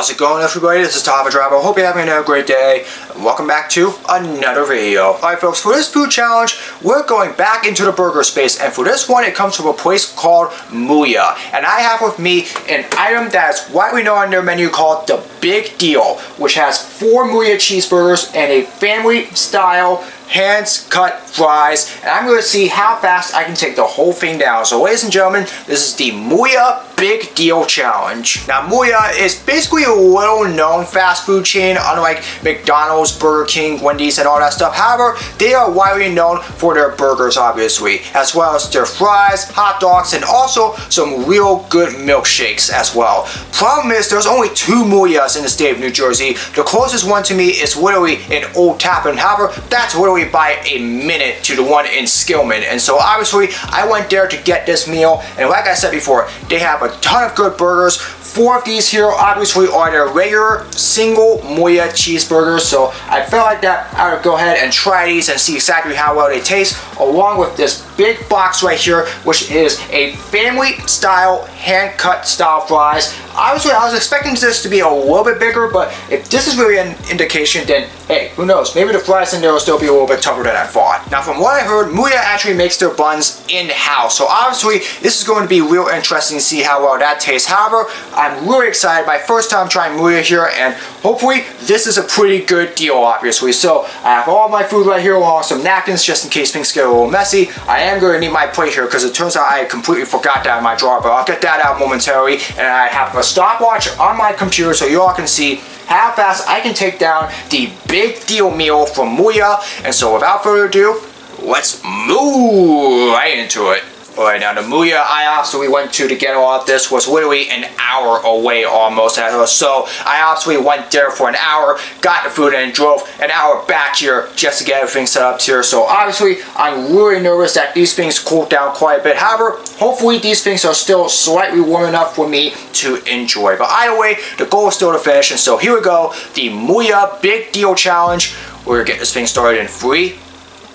How's it going, everybody? This is Tava Driver. Hope you're having a great day. And welcome back to another video. Alright folks, for this food challenge, we're going back into the burger space, and for this one, it comes from a place called MOOYAH. And I have with me an item that is widely known on their menu called the Big Deal, which has 4 MOOYAH cheeseburgers and a family-style hands-cut fries, and I'm going to see how fast I can take the whole thing down. So ladies and gentlemen, this is the MOOYAH Big Deal Challenge. Now MOOYAH is basically a little-known fast food chain, unlike McDonald's, Burger King, Wendy's, and all that stuff. However, they are widely known for their burgers, obviously, as well as their fries, hot dogs, and also some real good milkshakes as well. Problem is, there's only 2 MOOYAHs in the state of New Jersey. The closest one to me is literally in Old Tappan. However, that's literally by a minute to the one in Skillman, and so obviously I went there to get this meal, and like I said before, they have a ton of good burgers. 4 of these here obviously are their regular single MOOYAH cheeseburgers, so I felt like that I would go ahead and try these and see exactly how well they taste, along with this big box right here, which is a family style hand-cut style fries. Obviously I was expecting this to be a little bit bigger, but if this is really an indication, then hey, who knows, maybe the fries in there will still be a little bit tougher than I thought. Now from what I heard, MOOYAH actually makes their buns in-house, so obviously this is going to be real interesting to see how well that tastes. However, I'm really excited. My first time trying MOOYAH here, and hopefully this is a pretty good deal, obviously. So I have all my food right here along with some napkins just in case things get a little messy. I am going to need my plate here because it turns out I completely forgot that in my drawer, but I'll get that out momentarily. And I have a stopwatch on my computer so you all can see how fast I can take down the Big Deal meal from MOOYAH. And so without further ado, let's move right into it. Alright, now the MOOYAH I obviously went to get all of this was literally an hour away almost. So I obviously went there for an hour, got the food, and drove an hour back here just to get everything set up here. So obviously I'm really nervous that these things cooled down quite a bit. However, hopefully these things are still slightly warm enough for me to enjoy. But either way, the goal is still to finish, and so here we go, the MOOYAH Big Deal Challenge. We're going to get this thing started in 3,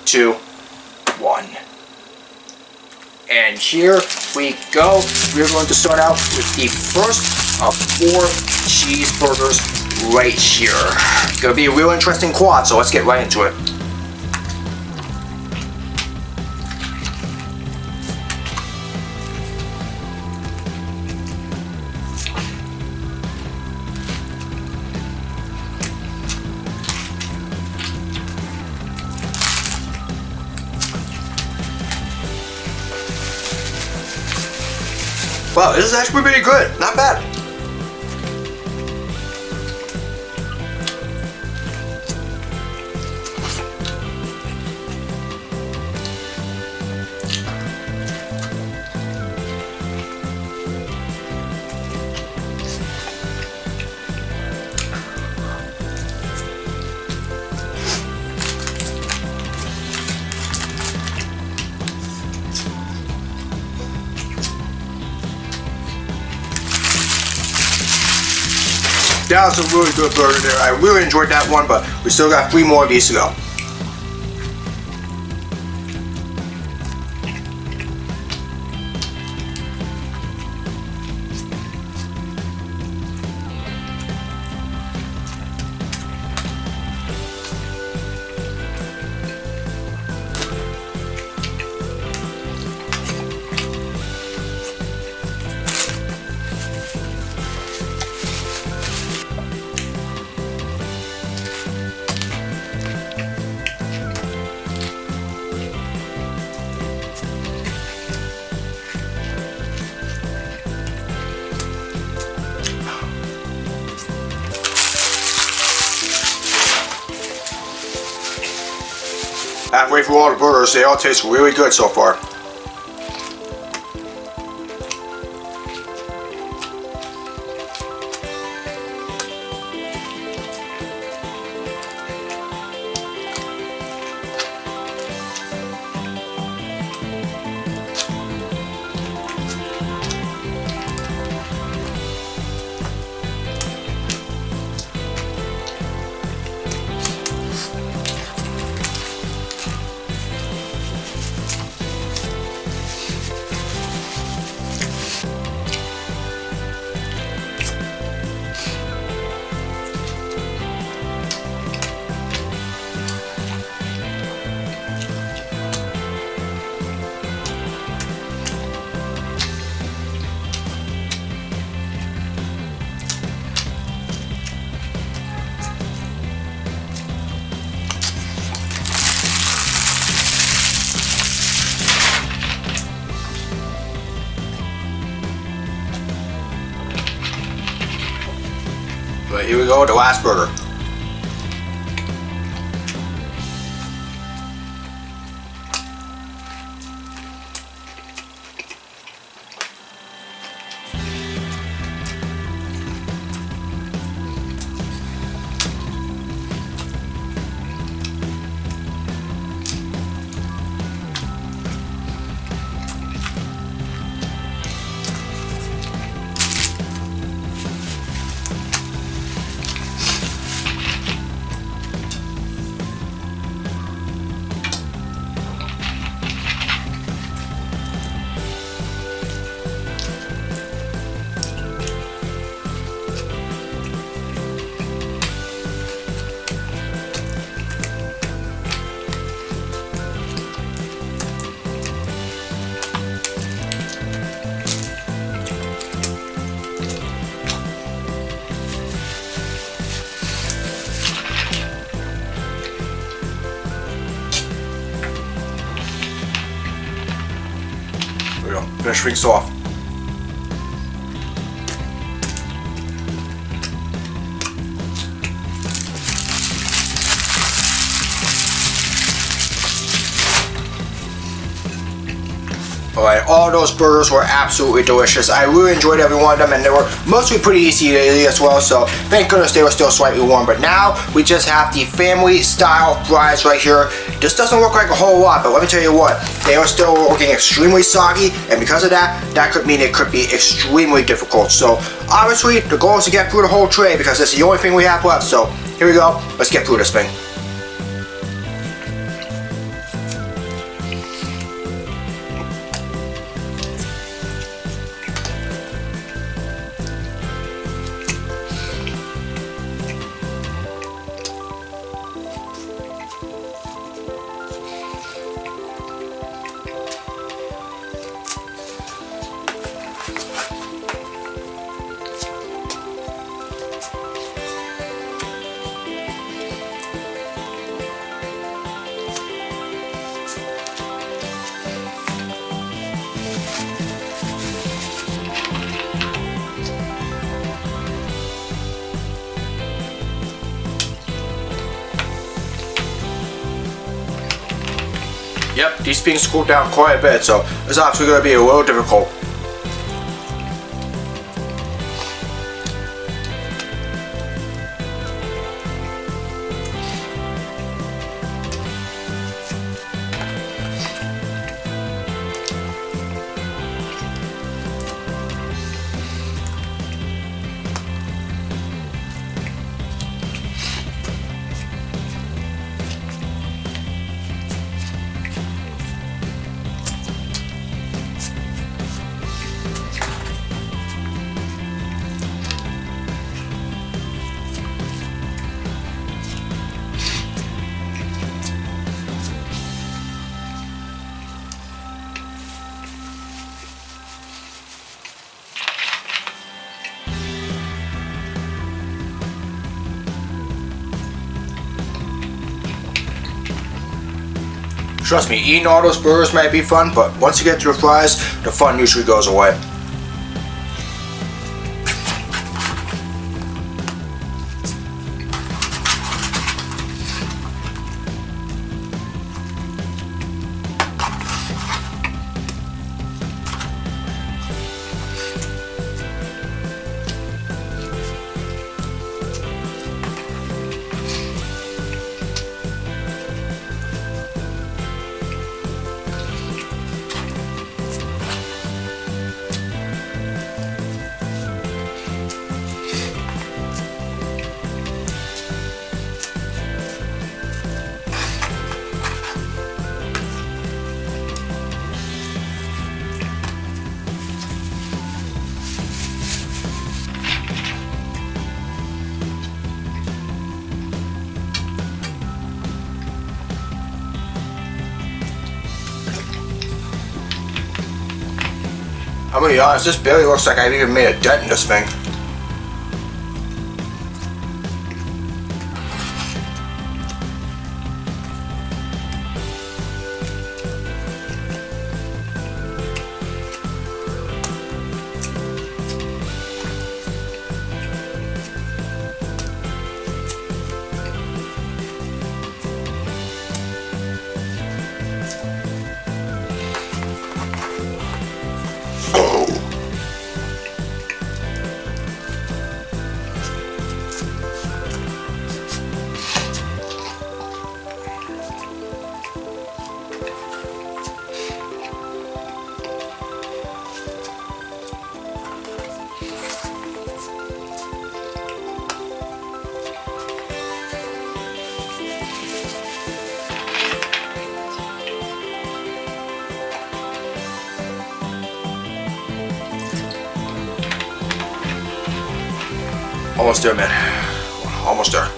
2, 1. And here we go. We're going to start out with the first of 4 cheeseburgers right here. It's going to be a real interesting quad, so let's get right into it. Wow, this is actually pretty good. Not bad. That was a really good burger there. I really enjoyed that one, but we still got 3 more of these to go. Halfway through all the burgers, they all taste really good so far. Alright, here we go, the last burger. There we go. Finish things off. Alright, all those burgers were absolutely delicious. I really enjoyed every one of them, and they were mostly pretty easy to eat as well, so thank goodness they were still slightly warm. But now we just have the family style fries right here. This doesn't look like a whole lot, but let me tell you what, they are still looking extremely soggy, and because of that, that could mean it could be extremely difficult. So obviously the goal is to get through the whole tray because it's the only thing we have left. So here we go, let's get through this thing. Yep, these things cooled down quite a bit, so it's obviously going to be a little difficult. Trust me, eating all those burgers might be fun, but once you get to the fries, the fun usually goes away. I'm gonna be honest, this barely looks like I've even made a dent in this thing. Almost there, man. Almost there.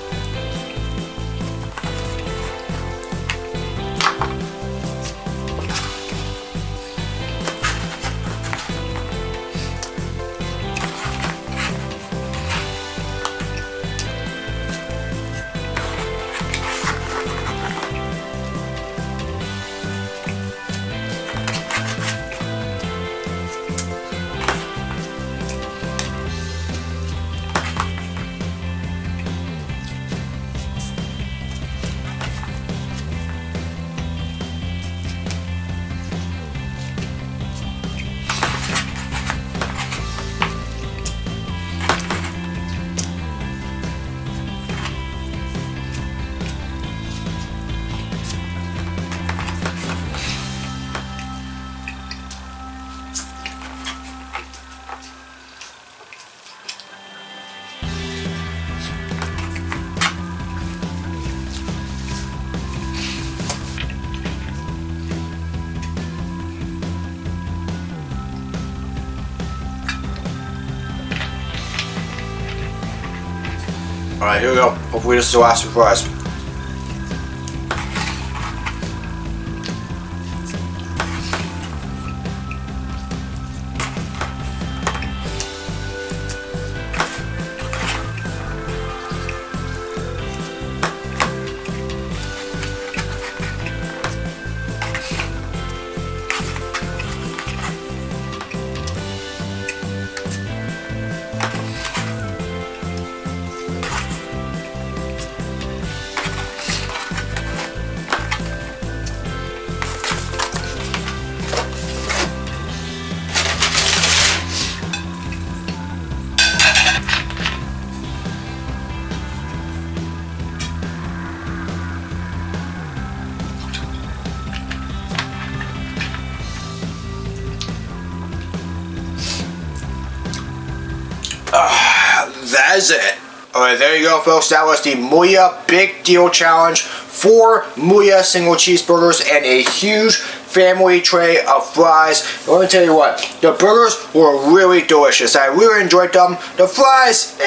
Alright, here we go. Hopefully this is the last surprise. That is it. Alright, there you go, folks. That was the MOOYAH Big Deal Challenge. 4 MOOYAH single cheeseburgers and a huge family tray of fries. Let me tell you what, the burgers were really delicious. I really enjoyed them. The fries,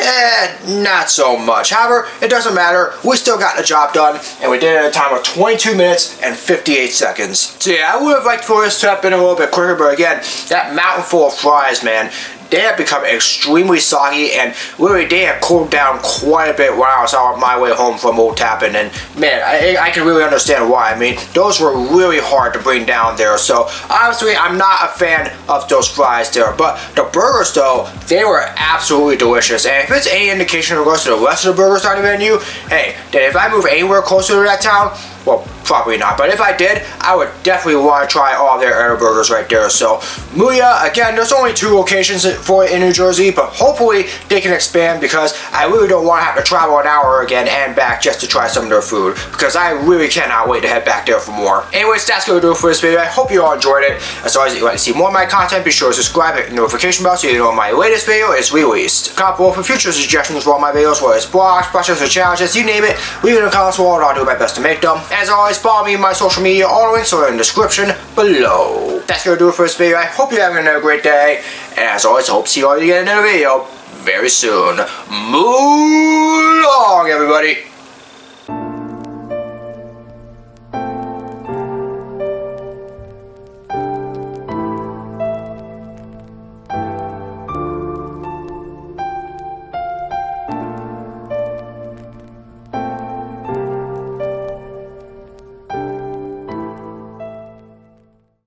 not so much. However, it doesn't matter. We still got the job done, and we did it in a time of 22 minutes and 58 seconds. So yeah, I would have liked for this to have been a little bit quicker, but again, that mountain full of fries, man, they have become extremely soggy, and really they have cooled down quite a bit when I was on my way home from Old Tappan, and man, I can really understand why. I mean, those were really hard to bring down there, so obviously I'm not a fan of those fries there, but the burgers though, they were absolutely delicious, and if it's any indication in regards to the rest of the burgers on the menu, hey, then if I move anywhere closer to that town, well, probably not, but if I did, I would definitely want to try all their other burgers right there. So MOOYAH, again, there's only 2 locations for it in New Jersey, but hopefully they can expand, because I really don't want to have to travel an hour again and back just to try some of their food, because I really cannot wait to head back there for more. Anyways, that's going to do it for this video. I hope you all enjoyed it. As always, if you'd like to see more of my content, be sure to subscribe and hit the notification bell so you know when my latest video is released. Comment below for future suggestions for all my videos, whether it's blogs, questions, or challenges, you name it, leave it in the comments below and I'll do my best to make them. As always, follow me on my social media, all the links are in the description below. That's going to do it for this video. I hope you're having another great day, and as always, I hope to see you all again in another video very soon. Moo long, everybody!